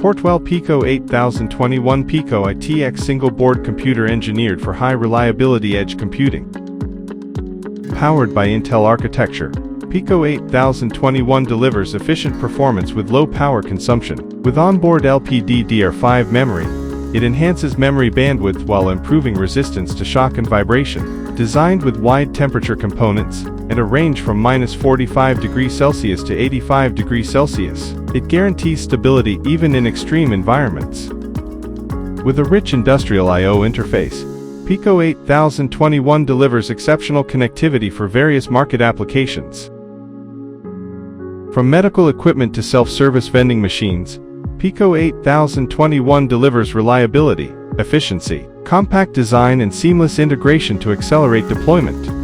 Portwell PICO-8021 Pico-ITX single-board computer engineered for high-reliability edge computing. Powered by Intel architecture, Pico-8021 delivers efficient performance with low power consumption. With onboard LPDDR5 memory, it enhances memory bandwidth while improving resistance to shock and vibration. Designed with wide temperature components and a range from -45°C to 85°C, it guarantees stability even in extreme environments. With a rich industrial I/O interface, Pico-8021 delivers exceptional connectivity for various market applications. From medical equipment to self-service vending machines, Pico-8021 delivers reliability, efficiency, compact design and seamless integration to accelerate deployment.